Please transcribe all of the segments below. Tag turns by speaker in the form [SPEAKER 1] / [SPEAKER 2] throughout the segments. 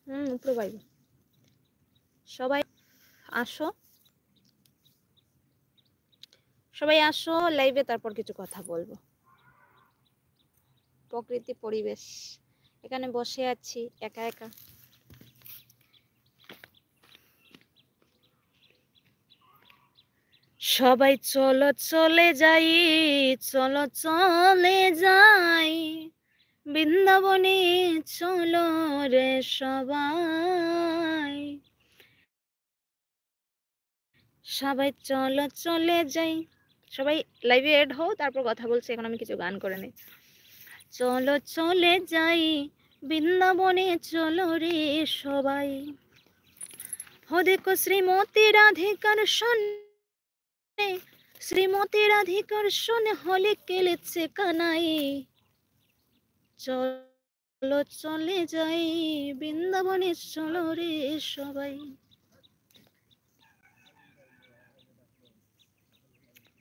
[SPEAKER 1] উপরে পাইবে। সবাই আসো, সবাই আসো লাইভে, তারপর কিছু কথা বলবো। প্রকৃতি পরিবেশ, এখানে বসে আছি একা একা। সবাই চলো চলে যাই, চলো চলে যাই বৃন্দাবনে, চলো রে সবাই, সবাই চলো চলে যাই। সবাই লাইভে এড হও, তারপর কথা বলছি। এখন আমি কিছু গান করে নেই। চলো চলে যাই বৃন্দাবনে, চলো রে সবাই, हो देखो श्रीमती राधिकार शोने, श्रीमती राधिकार शोने होली केलेছে কানাই, চলো চলে যাই বৃন্দাবনে, চলো রে সবাই।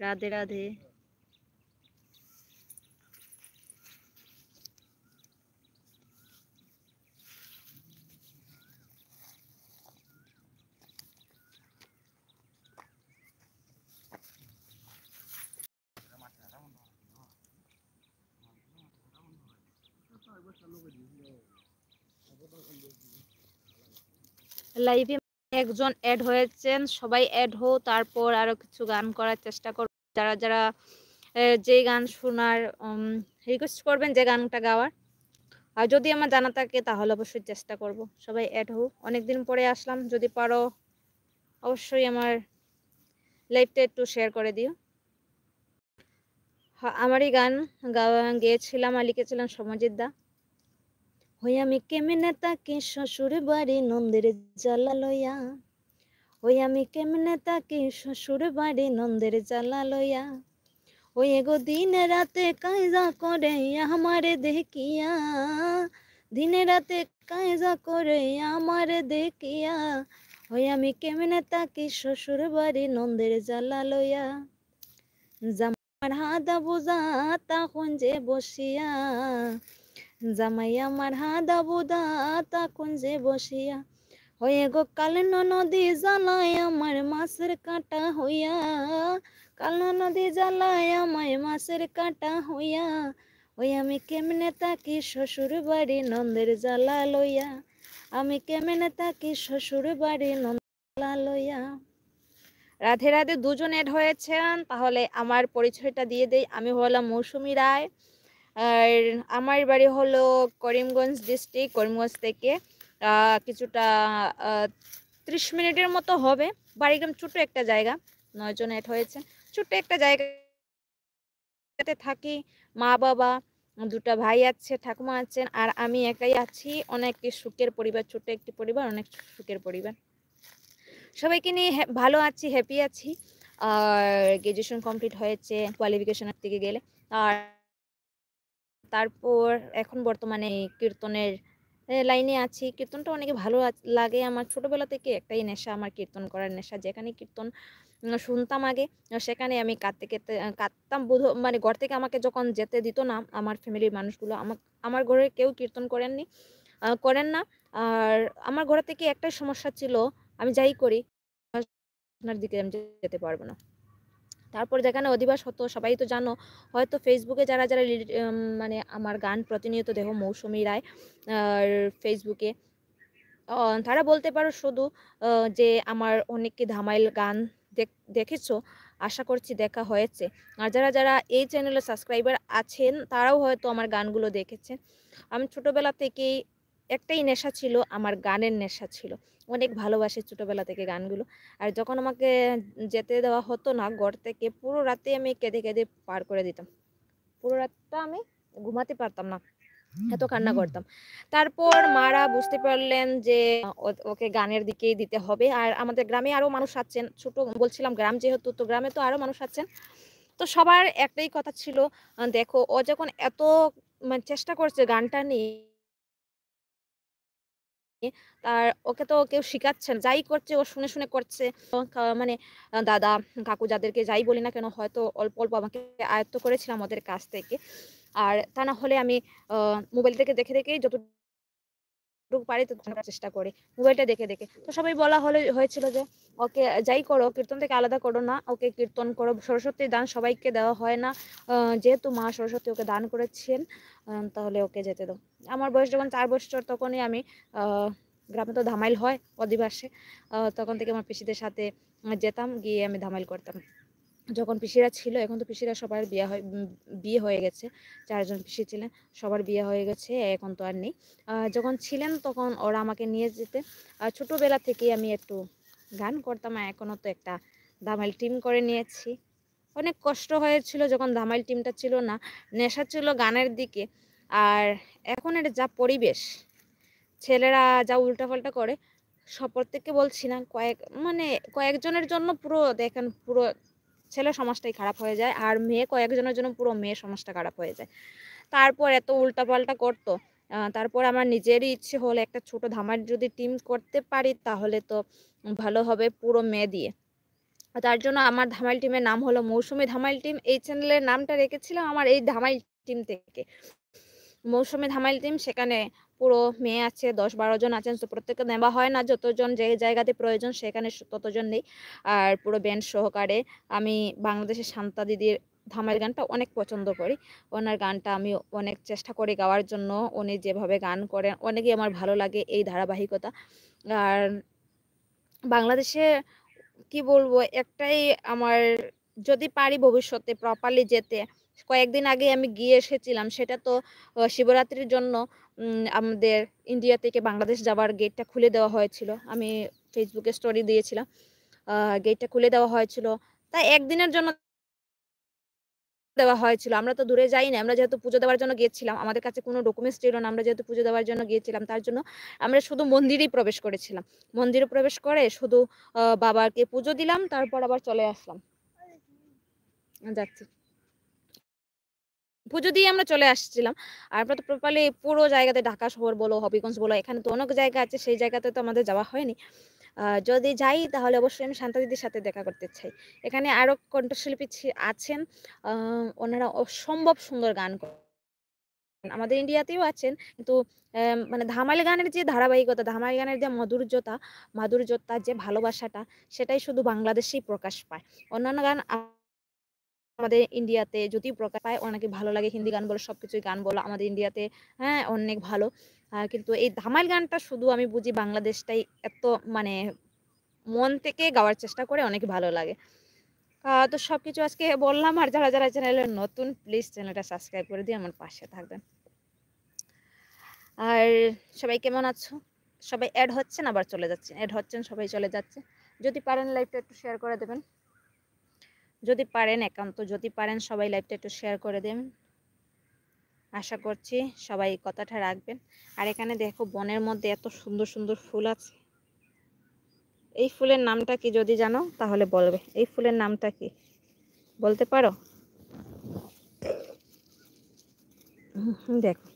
[SPEAKER 1] রাধে রাধে। লাইভে একজন অ্যাড হয়েছেন, সবাই অ্যাড হও, তারপর আরো কিছু গান করার চেষ্টা করব। যারা যারা যে গান শোনার রিকোয়েস্ট করবেন, যে গানটা গাওয়ার, আর যদি আমার জানা থাকে তাহলে অবশ্যই চেষ্টা করব। সবাই অ্যাড হও, অনেকদিন পরে আসলাম, যদি পারো অবশ্যই আমার লাইভটা একটু শেয়ার করে দিও। আমারই গান গেয়েছিলাম আর লিখেছিলাম সমজিৎ দা। হই আমি কেমনে তাকে শ্বশুর বাড়ি নন্দের জ্বালা লইয়া, হই আমি কেমনে তাকে শ্বশুর বাড়ি নন্দের জ্বালা লইয়া, ওই এগো দিনে রাতে কায়জা করে আমারে দেখিয়া, দিনে রাতে কায়জা করে আমারে দেখিয়া, হই আমি কেমনে তাকে শ্বশুর বাড়ি নন্দের জ্বালা লইয়া, জামার হাদা বুঝা তখন যে বসিয়া, জামাই আমার হাদা বুদা তখন যে বসিয়া, হয়ে গো কাল নদী জ্বালায় আমার মাছের কাঁটা হইয়া, কাল নদী জ্বালায় আমায় মাছের কাঁটা হইয়া, ওই আমি কেমনে তাকি শ্বশুর বাড়ি নন্দের জ্বালা লইয়া, আমি কেমনে তাকি শ্বশুর বাড়ি নন্দের জ্বালা লইয়া। রাধে রাধে, দুজন এড হয়েছেন, তাহলে আমার পরিচয়টা দিয়ে দেই। আমি হলাম মৌসুমী রায়, আর আমার বাড়ি হলো করিমগঞ্জ ডিস্ট্রিক্ট, করিমগঞ্জ থেকে কিছুটা 30 মিনিটের মতো হবে বাড়িগ্রাম, ছোট্ট একটা জায়গা। 9 জন এড হয়েছে, ছোট্ট একটা জায়গাতে থাকি। মা বাবা, দুটা ভাই আছে, ঠাকুমা আছেন, আর আমি একাই আছি। অনেক সুখের পরিবার, ছোট্ট একটি পরিবার, অনেক সুখের পরিবার। সবাইকে নিয়ে ভালো আছি, হ্যাপি আছি। আর গ্রাজুয়েশন কমপ্লিট হয়েছে কোয়ালিফিকেশনের দিকে গেলে। আর তারপর এখন বর্তমানে কীর্তনের লাইনে আছি। কীর্তনটা অনেকে ভালো লাগে। আমার ছোটবেলা থেকে একটাই নেশা, আমার কীর্তন করার নেশা। যেখানে কীর্তন শুনতাম আগে, সেখানে আমি কাঁদতাম মানে ঘর থেকে আমাকে যখন যেতে দিত না আমার ফ্যামিলির মানুষগুলো, আমার ঘরে কেউ কীর্তন করেন না। আর আমার ঘর থেকে একটাই সমস্যা ছিল, আমি যাই করি আপনার দিকে আমি যেতে পারবো না। তারপর যেখানে অধিবাস হতো, সবাই তো জানো হয়তো, ফেসবুকে যারা যারা মানে আমার গান প্রতিনিয়ত দেখো, মৌসুমী রায় আর ফেসবুকে, তারা বলতে পারো শুধু যে আমার অনেককে ধামাইল গান দেখেছো, আশা করছি দেখা হয়েছে। আর যারা যারা এই চ্যানেলে সাবস্ক্রাইবার আছেন, তারাও হয়তো আমার গানগুলো দেখেছেন। আমি ছোটোবেলা থেকেই একটাই নেশা ছিল, আমার গানের নেশা ছিল। অনেক ভালোবাসি ছোটোবেলা থেকে গানগুলো। আর যখন আমাকে যেতে দেওয়া হতো না ঘর থেকে, পুরো রাতে আমি কেঁদে কেঁদে পার করে দিতাম। পুরো রাতটা আমি ঘুমাতে পারতাম না, এত কান্না করতাম। তারপর মারা বুঝতে পারলেন যে ওকে গানের দিকেই দিতে হবে। আর আমাদের গ্রামে আরও মানুষ আছেন, ছোট বলছিলাম গ্রাম যেহেতু, তো গ্রামে তো আরও মানুষ আছেন। তো সবার একটাই কথা ছিল, দেখো ও যখন এত মানে চেষ্টা করছে গানটা নিয়ে, আর ওকে তো কেউ শিখাচ্ছেন, যাই করছে ও শুনে শুনে করছে। মানে দাদা কাকু যাদেরকে যাই বলি না কেন, হয়তো অল্প অল্প আমাকে আয়ত্ত করেছিলাম ওদের কাছ থেকে। আর তা না হলে আমি মোবাইল থেকে দেখে দেখেই যত পারি তো চেষ্টা করি মোবাইলটা দেখে দেখে। তো সবাই বলা হয়েছিল যে ওকে যাই করো কীর্তন থেকে আলাদা করো না, ওকে কীর্তন করো, সরস্বতীর দান সবাইকে দেওয়া হয় না, যেহেতু মা সরস্বতী ওকে দান করেছেন তাহলে ওকে যেতে দাও। আমার বয়স যখন 4 বছর তখনই আমি গ্রামে তো ধামাইল হয় অধিবাসে, তখন থেকে আমার পিসিদের সাথে যেতাম, গিয়ে আমি ধামাইল করতাম। যখন পিসিরা ছিল, এখন তো পিসিরা সবার বিয়ে হয়ে গেছে, 4 জন পিসি ছিলেন, সবার বিয়ে হয়ে গেছে, এখন তো আর নেই। যখন ছিলেন তখন ওরা আমাকে নিয়ে যেতে, ছোটোবেলা থেকেই আমি একটু গান করতাম, এখনও তো একটা ধামাইল টিম করে নিয়েছি। অনেক কষ্ট হয়েছিল যখন ধামাইল টিমটা ছিল না, নেশা ছিল গানের দিকে। আর এখন এর যা পরিবেশ, ছেলেরা যা উল্টাপাল্টা করে, প্রত্যেককে বলছি না, কয়েকজনের জন্য পুরো দেখেন পুরো ছেলে সমাজটাই খারাপ হয়ে যায়, আর মেয়ে কয়েকজনের জন্য পুরো মেয়ে সমাজটা খারাপ হয়ে যায়। তারপর এত উল্টাপাল্টা করতো, তারপর আমার নিজেরই ইচ্ছে হলো একটা ছোট ধামার যদি টিম করতে পারি তাহলে তো ভালো হবে পুরো মেয়ে দিয়ে। তার জন্য আমার ধামাইল টিমের নাম হলো মৌসুমী ধামাইল টিম। এই চ্যানেলের নামটা রেখেছিলাম আমার এই ধামাইল টিম থেকে, মৌসুমী ধামাইল টিম। সেখানে পুরো মেয়ে আছে, 10-12 জন আছেন। তো প্রত্যেককে নেওয়া হয় না, যতজন যে জায়গাতে প্রয়োজন সেখানে ততজন নেই। আর পুরো ব্যান্ড সহকারে আমি বাংলাদেশের শান্তা দিদির ধামাইল গানটা অনেক পছন্দ করি। ওনার গানটা আমি অনেক চেষ্টা করি গাওয়ার জন্য। উনি যেভাবে গান করেন অনেকই আমার ভালো লাগে এই ধারাবাহিকতা। আর বাংলাদেশে কি বলবো, একটাই আমার, যদি পারি ভবিষ্যতে প্রপারলি যেতে, কয়েকদিন আগে আমি গিয়ে এসেছিলাম, সেটা তো শিবরাত্রির জন্য আমাদের ইন্ডিয়া থেকে বাংলাদেশ যাওয়ার গেটটা খুলে দেওয়া হয়েছিল। আমি ফেসবুকে স্টোরি দিয়েছিলাম, গেটটা খুলে দেওয়া হয়েছিল, তাই একদিনের জন্য দেওয়া হয়েছিল। আমরা তো দূরে যাইনি, আমরা যেহেতু পুজো দেওয়ার জন্য গিয়েছিলাম, আমাদের কাছে কোনো ডকুমেন্টস ছিল না, আমরা যেহেতু পুজো দেওয়ার জন্য গিয়েছিলাম, তার জন্য আমরা শুধু মন্দিরেই প্রবেশ করেছিলাম। মন্দিরে প্রবেশ করে শুধু বাবাকে পুজো দিলাম, তারপর আবার চলে আসলাম। যাচ্ছি, পুজো দিয়ে আমরা চলে আসছিলাম। আর আমরা তো প্রপারলি পুরো জায়গাতে, ঢাকা শহর বলো, হবিগঞ্জ বলো, এখানে তো অনেক জায়গা আছে, সেই জায়গাতে তো আমাদের যাওয়া হয়নি। যদি যাই তাহলে অবশ্যই আমি শান্তা দিদির সাথে দেখা করতে চাই। এখানে আরও কণ্ঠশিল্পী আছেন, ওনারা অসম্ভব সুন্দর গান করেন। আমাদের ইন্ডিয়াতেও আছেন, কিন্তু মানে ধামাইল গানের যে ধারাবাহিকতা, ধামাইল গানের যে মাধুর্যতা, যে ভালোবাসাটা, সেটাই শুধু বাংলাদেশেই প্রকাশ পায়। অন্যান্য গান আমাদের ইন্ডিয়াতে যদিও প্রকাশ পায়, অনেকে ভালো লাগে, হিন্দি গান বলো, সবকিছুই গান বলো আমাদের ইন্ডিয়াতে হ্যাঁ অনেক ভালো। কিন্তু এই ধামাইল গানটা শুধু আমি বুঝি বাংলাদেশটাই এত মানে মন থেকে গাওয়ার চেষ্টা করে, অনেক ভালো লাগে। তো সবকিছু আজকে বললাম। আর যারা যারা চ্যানেলে নতুন, প্লিজ চ্যানেলটা সাবস্ক্রাইব করে দিয়ে আমার পাশে থাকবেন। আর সবাই কেমন আছো? সবাই অ্যাড হচ্ছেন আবার চলে যাচ্ছেন, অ্যাড হচ্ছেন সবাই চলে যাচ্ছে। যদি পারেন লাইভটা একটু শেয়ার করে দেবেন, যদি পারেন, একান্ত যদি পারেন সবাই লাইভটা একটু শেয়ার করে দেবেন। আশা করছি সবাই কথাটা রাখবেন। আর এখানে দেখো বনের মধ্যে এত সুন্দর সুন্দর ফুল আছে। এই ফুলের নামটা কি যদি জানো তাহলে বলবে। এই ফুলের নামটা কি বলতে পারো? দেখো,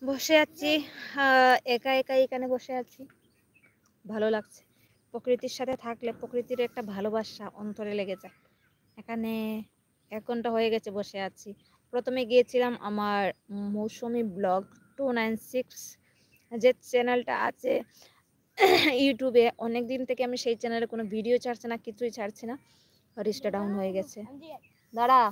[SPEAKER 1] বসে আছি একা একা, এখানে বসে আছি, ভালো লাগছে। প্রকৃতির সাথে থাকলে প্রকৃতির একটা ভালোবাসা অন্তরে লেগে যায়। এখানে 1 ঘন্টা হয়ে গেছে বসে আছি। প্রথমে গিয়েছিলাম আমার মৌসুমী ব্লগ 296 যে চ্যানেলটা আছে ইউটিউবে, অনেক দিন থেকে আমি সেই চ্যানেলে কোনো ভিডিও ছাড়ছি না, কিছুই ছাড়ছি না, রিচটা ডাউন হয়ে গেছে। দাঁড়া,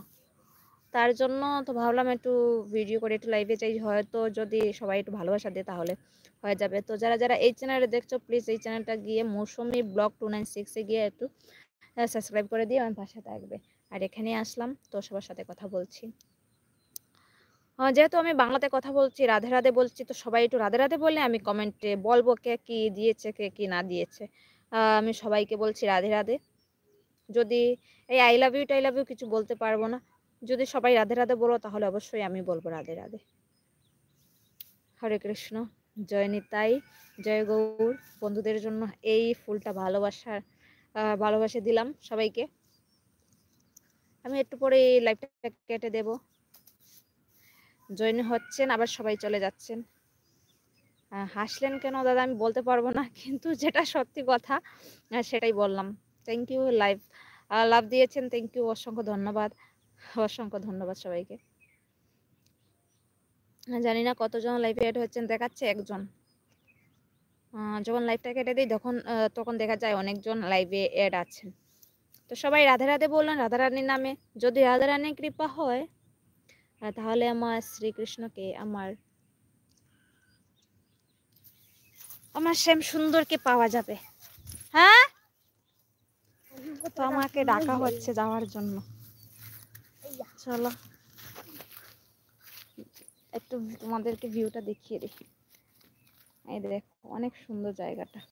[SPEAKER 1] তার জন্য তো ভাবলাম একটু ভিডিও করে একটু লাইভে যাই, হয়তো যদি সবাই একটু ভালোবাসা দেয় তাহলে হয়ে যাবে। তো যারা যারা এই চ্যানেলে দেখছো প্লিজ এই চ্যানেলটা গিয়ে মৌসুমী ব্লগ 296-এ গিয়ে একটু সাবস্ক্রাইব করে দিয়ে আমার পাশে থাকবে। আর এখানে আসলাম তো সবার সাথে কথা বলছি। যেহেতু আমি বাংলাতে কথা বলছি, রাধে রাধে বলছি, তো সবাই একটু রাধে রাধে বললে আমি কমেন্টে বলবো কে কি দিয়েছে, কে কি না দিয়েছে। আমি সবাইকে বলছি রাধে রাধে। যদি এই আই লাভ ইউ টাই লাভ ইউ কিছু বলতে পারবো না, যদি সবাই রাধে রাধে বলো তাহলে অবশ্যই আমি বলবো রাধে রাধে। হরে কৃষ্ণ, জয় নিতাই, জয় গৌর। বন্ধুদের জন্য এই ফুলটা ভালোবাসা দিলাম সবাইকে। আমি একটু পরে এই লাইভটা কেটে দেব। জয়েন হচ্ছেন আবার সবাই চলে যাচ্ছেন। হাসলেন কেন দাদা আমি বলতে পারবো না, কিন্তু যেটা সত্যি কথা সেটাই বললাম। থ্যাংক ইউ লাইভ লাভ দিয়েছেন, থ্যাংক ইউ, অসংখ্য ধন্যবাদ, অসংখ্য ধন্যবাদ সবাইকে। জানি না কতজন লাইভে অ্যাড হচ্ছেন, দেখাচ্ছে একজন। যখন লাইভটা কেটে দিই তখন দেখা যায় অনেকজন লাইভে অ্যাড আছেন। তো সবাই রাধে রাধে বললেন রাধারানীর নামে। যদি রাধারানীর কৃপা হয় তাহলে আমার শ্রীকৃষ্ণকে, আমার শ্যাম সুন্দরকে পাওয়া যাবে। হ্যাঁ, তো আমাকে ডাকা হচ্ছে যাওয়ার জন্য। চলো একটু তোমাদেরকে ভিউটা দেখিয়ে দিই। এই দেখো অনেক সুন্দর জায়গাটা।